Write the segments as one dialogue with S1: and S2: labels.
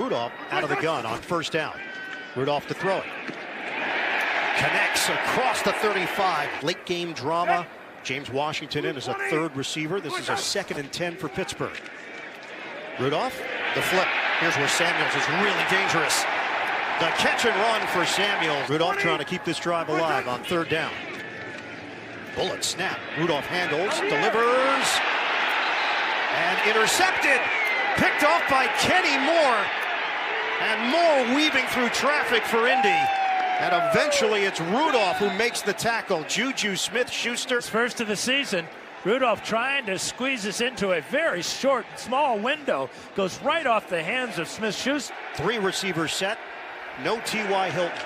S1: Rudolph out of the gun on first down. Rudolph to throw it. Connects across the 35. Late game drama. James Washington in as a third receiver. This is a 2nd and 10 for Pittsburgh. Rudolph, the flip. Here's where Samuels is really dangerous. The catch and run for Samuels. Rudolph trying to keep this drive alive on third down. Bullet snap. Rudolph handles, delivers, and intercepted. Picked off by Kenny Moore. And Moore weaving through traffic for Indy. And eventually it's Rudolph who makes the tackle. Juju Smith-Schuster.
S2: First of the season, Rudolph trying to squeeze this into a very short, small window. Goes right off the hands of Smith-Schuster.
S1: 3 receivers set. No T.Y. Hilton.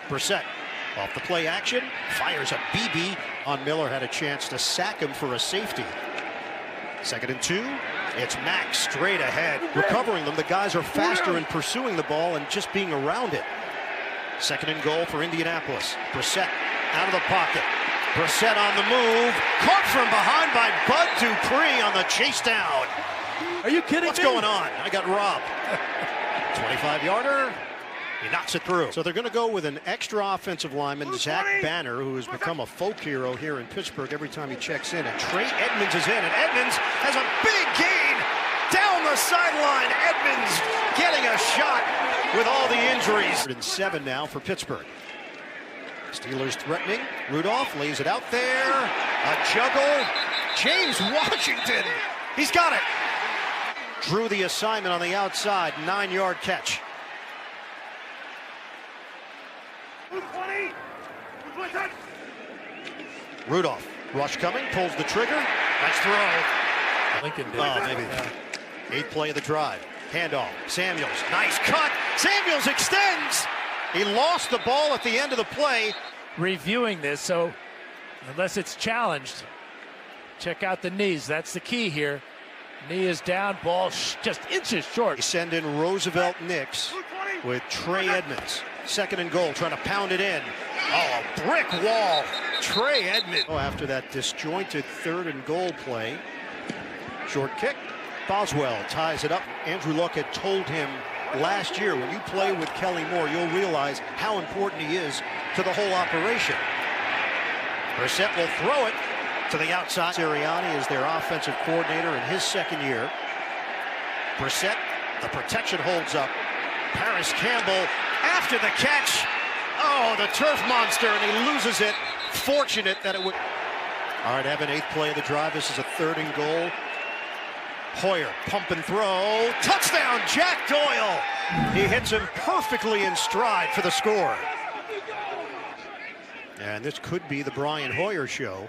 S1: Brissett off the play action. Fires a BB on Miller. Had a chance to sack him for a safety. 2nd and 2. It's Mack straight ahead. Recovering them. The guys are faster in pursuing the ball and just being around it. 2nd and goal for Indianapolis. Brissett out of the pocket. Brissett on the move. Caught from behind by Bud Dupree on the chase down.
S2: Are you kidding
S1: What's
S2: me?
S1: going on? I got robbed. 25-yarder. He knocks it through. So they're going to go with an extra offensive lineman, Zach Banner, who has become a folk hero here in Pittsburgh every time he checks in. And Trey Edmonds is in, and Edmonds has a big gain down the sideline. Edmonds getting a shot with all the injuries. 7 now for Pittsburgh. Steelers threatening. Rudolph lays it out there. A juggle. James Washington. He's got it. Drew the assignment on the outside. 9-yard catch. Rudolph. Rush coming. Pulls the trigger. Nice throw.
S2: Lincoln did.
S1: Oh, maybe. 8th play of the drive. Handoff. Samuels. Nice cut. Samuels extends. He lost the ball at the end of the play.
S2: Reviewing this, so unless it's challenged, check out the knees. That's the key here. Knee is down, ball just inches short.
S1: They send in Roosevelt Nix with Trey Edmonds. 2nd and goal, trying to pound it in. Oh, a brick wall. Trey Edmonds. Oh, after that disjointed 3rd and goal play. Short kick. Boswell ties it up. Andrew Luck had told him last year, when you play with Kelly Moore, you'll realize how important he is to the whole operation. Brissett will throw it to the outside. Sirianni is their offensive coordinator in his 2nd year. Brissett, the protection holds up. Paris Campbell after the catch. Oh, the turf monster, and he loses it. Fortunate that it would. All right, Evan, 8th play of the drive. This is a 3rd and goal. Hoyer, pump and throw. Touchdown, Jack Doyle. He hits him perfectly in stride for the score. And this could be the Brian Hoyer show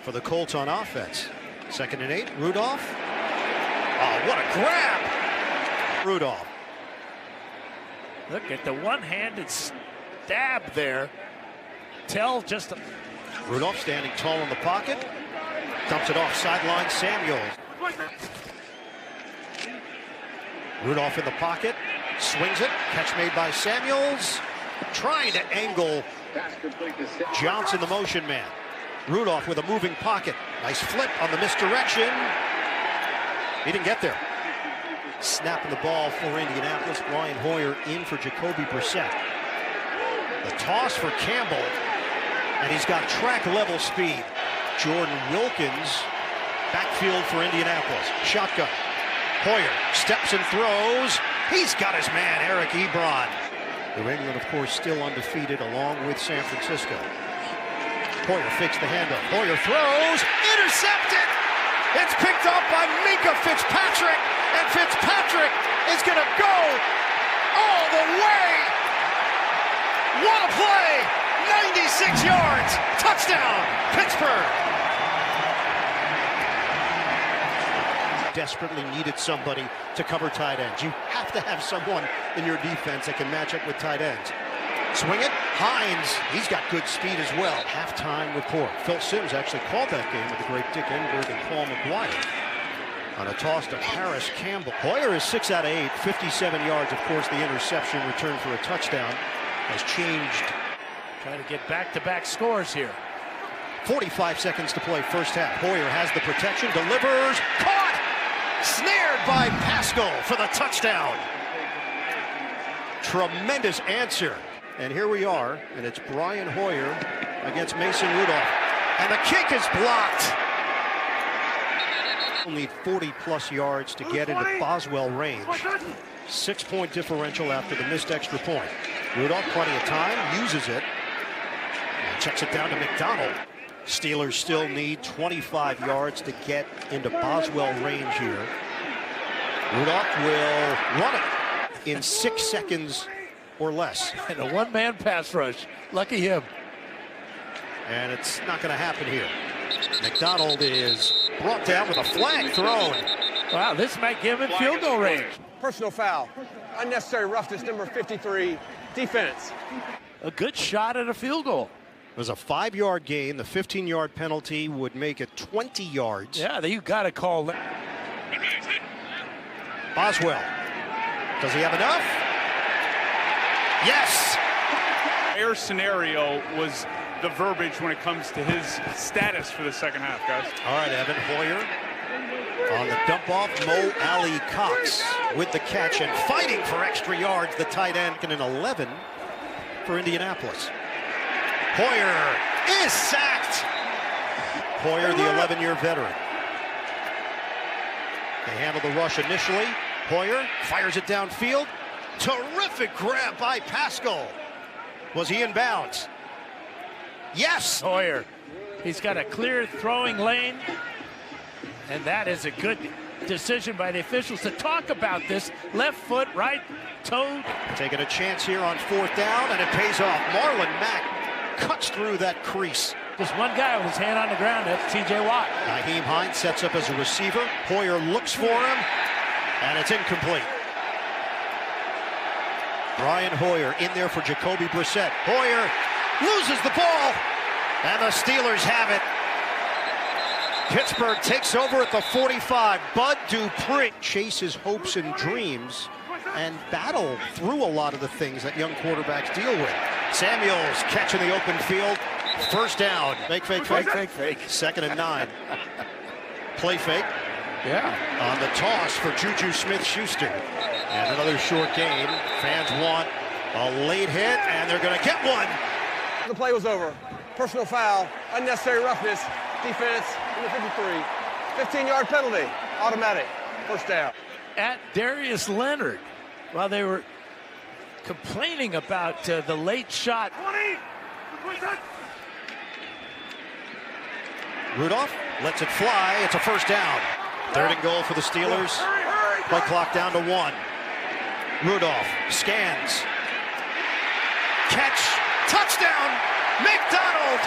S1: for the Colts on offense. 2nd and 8, Rudolph. Oh, what a grab. Rudolph.
S2: Look at the one-handed stab there.
S1: Rudolph standing tall in the pocket. Dumps it off sideline, Samuels. Rudolph in the pocket, swings it, catch made by Samuels, trying to angle Johnson, the motion man. Rudolph with a moving pocket, nice flip on the misdirection. He didn't get there. Snapping the ball for Indianapolis, Brian Hoyer in for Jacoby Brissett. The toss for Campbell, and he's got track level speed. Jordan Wilkins, backfield for Indianapolis, shotgun. Hoyer steps and throws. He's got his man, Eric Ebron. New England, of course, still undefeated along with San Francisco. Hoyer fakes the handoff. Hoyer throws. Intercepted. It's picked up by Minka Fitzpatrick. And Fitzpatrick is going to go all the way. What a play. 96 yards. Touchdown, Pittsburgh. Desperately needed somebody to cover tight ends. You have to have someone in your defense that can match up with tight ends. Swing it, Hines, he's got good speed as well. Halftime report. Phil Simms actually called that game with the great Dick Enberg and Paul McGuire. On a toss to Paris Campbell. Hoyer is 6 out of 8, 57 yards. Of course, the interception return for a touchdown has changed.
S2: Trying to get back-to-back scores here.
S1: 45 seconds to play first half. Hoyer has the protection, delivers, caught! Snared by Pascal for the touchdown. Tremendous answer. And here we are, and it's Brian Hoyer against Mason Rudolph. And the kick is blocked. Only 40-plus yards to get into Boswell range. 6-point differential after the missed extra point. Rudolph, plenty of time, uses it. And checks it down to McDonald. Steelers still need 25 yards to get into Boswell range here. Rudolph will run it in 6 seconds or less.
S2: And a one-man pass rush. Lucky him.
S1: And it's not going to happen here. McDonald is brought down with a flag thrown.
S2: Wow, this might give him field goal range.
S3: Personal foul. Unnecessary roughness, number 53. Defense.
S2: A good shot at a field goal.
S1: It was a 5-yard gain. The 15-yard penalty would make it 20 yards.
S2: Yeah, you got to call that.
S1: Boswell. Does he have enough? Yes.
S4: Air scenario was the verbiage when it comes to his status for the second half, guys.
S1: All right, Evan Hoyer on the dump off. Mo Ali Cox with the catch and fighting for extra yards. The tight end and an 11 for Indianapolis. Hoyer is sacked. Hoyer, the 11-year veteran. They handle the rush initially. Hoyer fires it downfield. Terrific grab by Pascal. Was he in bounds? Yes.
S2: Hoyer. He's got a clear throwing lane. And that is a good decision by the officials to talk about this. Left foot, right toe.
S1: Taking a chance here on 4th down, and it pays off. Marlon Mack cuts through that crease.
S2: Just one guy with his hand on the ground. That's T.J. Watt.
S1: Nyheim Hines sets up as a receiver. Hoyer looks for him, and it's incomplete. Brian Hoyer in there for Jacoby Brissett. Hoyer loses the ball, and the Steelers have it. Pittsburgh takes over at the 45. Bud Dupree chases hopes and dreams and battle through a lot of the things that young quarterbacks deal with. Samuels catching the open field. First down. Fake, fake, fake.
S2: Fake, fake.
S1: 2nd and 9. Play fake.
S2: Yeah.
S1: On the toss for Juju Smith-Schuster. And another short game. Fans want a late hit, and they're going to get one.
S3: The play was over. Personal foul. Unnecessary roughness. Defense, number 53. 15-yard penalty. Automatic. First down.
S2: At Darius Leonard, while they were complaining about the late shot.
S1: Rudolph lets it fly. It's a first down. 3rd and goal for the Steelers. Play clock down to 1. Rudolph scans. Catch. Touchdown. McDonald.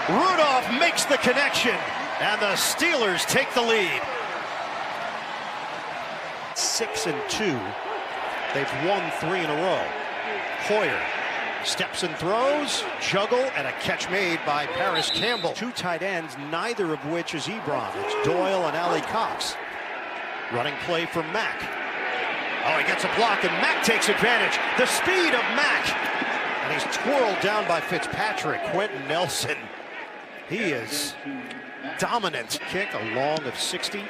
S1: Rudolph makes the connection, and the Steelers take the lead. 6-2. They've won 3 in a row. Hoyer steps and throws, juggle, and a catch made by Paris Campbell. 2 tight ends, neither of which is Ebron. It's Doyle and Ali Cox. Running play for Mack. Oh, he gets a block, and Mack takes advantage. The speed of Mack. And he's twirled down by Fitzpatrick. Quentin Nelson. He is dominant. Kick, a long of 60.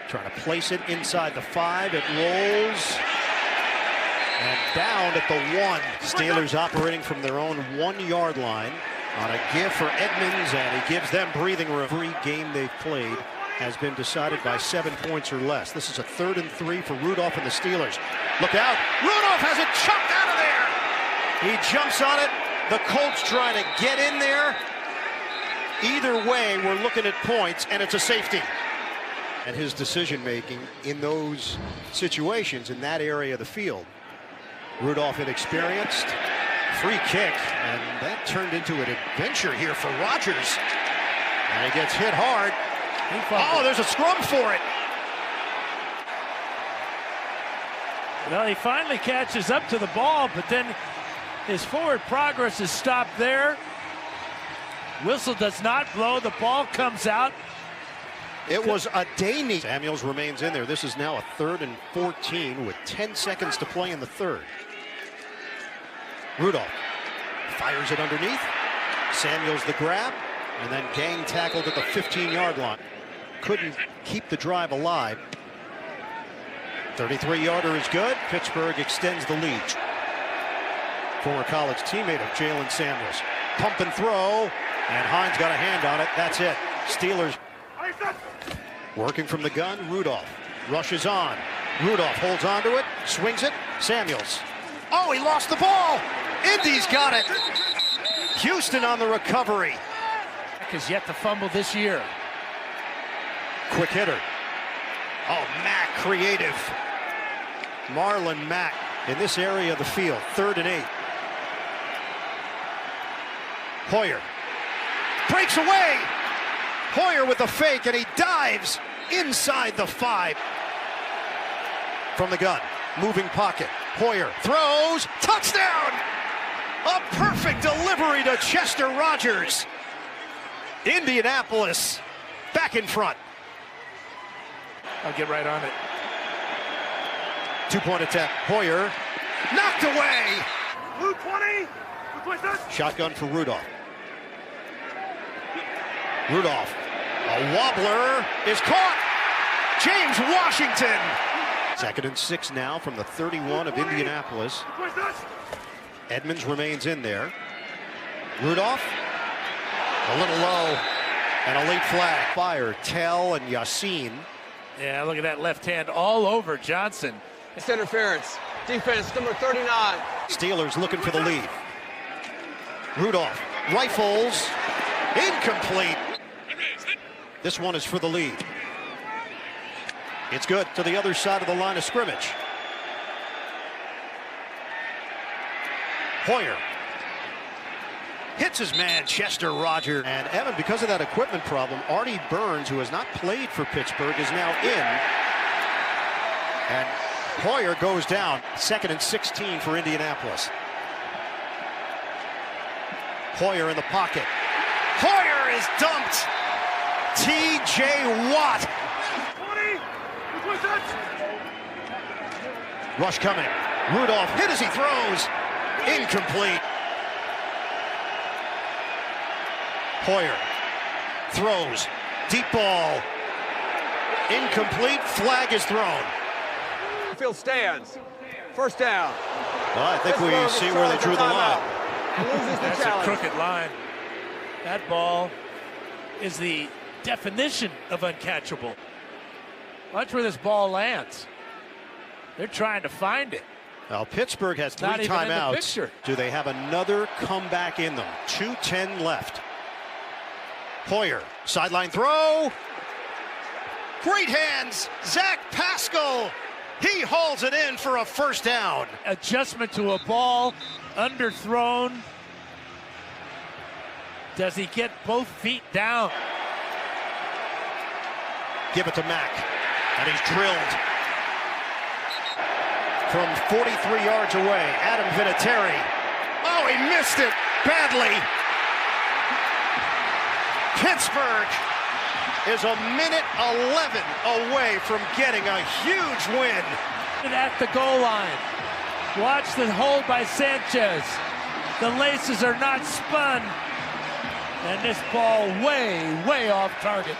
S1: Trying to place it inside the 5. It rolls. And down at the 1. Steelers operating from their own 1-yard line on a give for Edmonds, and he gives them breathing room. Every game they've played has been decided by 7 points or less. This is a 3rd and 3 for Rudolph and the Steelers. Look out. Rudolph has it chucked out of there. He jumps on it. The Colts trying to get in there. Either way, we're looking at points, and it's a safety. And his decision-making in those situations in that area of the field. Rudolph inexperienced. Free kick, and that turned into an adventure here for Rodgers. And he gets hit hard. Oh, there's a scrum for it.
S2: Well, he finally catches up to the ball, but then his forward progress is stopped there. Whistle does not blow. The ball comes out.
S1: It was a day knee. Samuels remains in there. This is now a 3rd and 14 with 10 seconds to play in the 3rd. Rudolph fires it underneath. Samuels the grab, and then gang tackled at the 15-yard line. Couldn't keep the drive alive. 33-yarder is good. Pittsburgh extends the lead. Former college teammate of Jalen Samuels. Pump and throw, and Hines got a hand on it. That's it. Steelers working from the gun. Rudolph rushes on. Rudolph holds on to it, swings it. Samuels. Oh, he lost the ball. Indy's got it. Houston on the recovery.
S2: Has yet to fumble this year.
S1: Quick hitter. Oh, Mack, creative. Marlon Mack in this area of the field. 3rd and 8. Hoyer breaks away. Hoyer with the fake, and he dives inside the 5. From the gun, moving pocket. Hoyer throws, touchdown! A perfect delivery to Chester Rogers. Indianapolis back in front.
S2: I'll get right on it.
S1: 2-point attempt. Hoyer knocked away.
S5: Blue 20.
S1: Shotgun for Rudolph. Rudolph, a wobbler, is caught. James Washington. 2nd and 6 now from the 31 of Indianapolis. Edmonds remains in there. Rudolph, a little low, and a late flag. Fire, Tell and Yassin.
S2: Yeah, look at that left hand all over Johnson.
S3: It's interference. Defense number 39.
S1: Steelers looking for the lead. Rudolph rifles, incomplete. This one is for the lead. It's good to the other side of the line of scrimmage. Hoyer hits his man, Chester Rogers. And Evan, because of that equipment problem, Artie Burns, who has not played for Pittsburgh, is now in. And Hoyer goes down. 2nd and 16 for Indianapolis. Hoyer in the pocket. Hoyer is dumped. T.J. Watt.
S5: 20.
S1: Rush coming. Rudolph hit as he throws. Incomplete. Hoyer throws. Deep ball. Incomplete. Flag is thrown.
S3: Field stands. 1st down.
S1: Well, I think we see where they drew the line.
S3: Loses the
S2: That's a
S3: challenge.
S2: crooked line. That ball is the definition of uncatchable. Watch where this ball lands. They're trying to find it.
S1: Now, Pittsburgh has 3
S2: Not even in the
S1: timeouts.
S2: picture.
S1: Do they have another comeback in them? 2:10 left. Hoyer, sideline throw. Great hands. Zach Pascal. He hauls it in for a 1st down.
S2: Adjustment to a ball, underthrown. Does he get both feet down?
S1: Give it to Mack, and he's drilled. From 43 yards away, Adam Vinatieri. Oh, he missed it badly. Pittsburgh is a minute 11 away from getting a huge win.
S2: At the goal line. Watch the hold by Sanchez. The laces are not spun. And this ball way off target.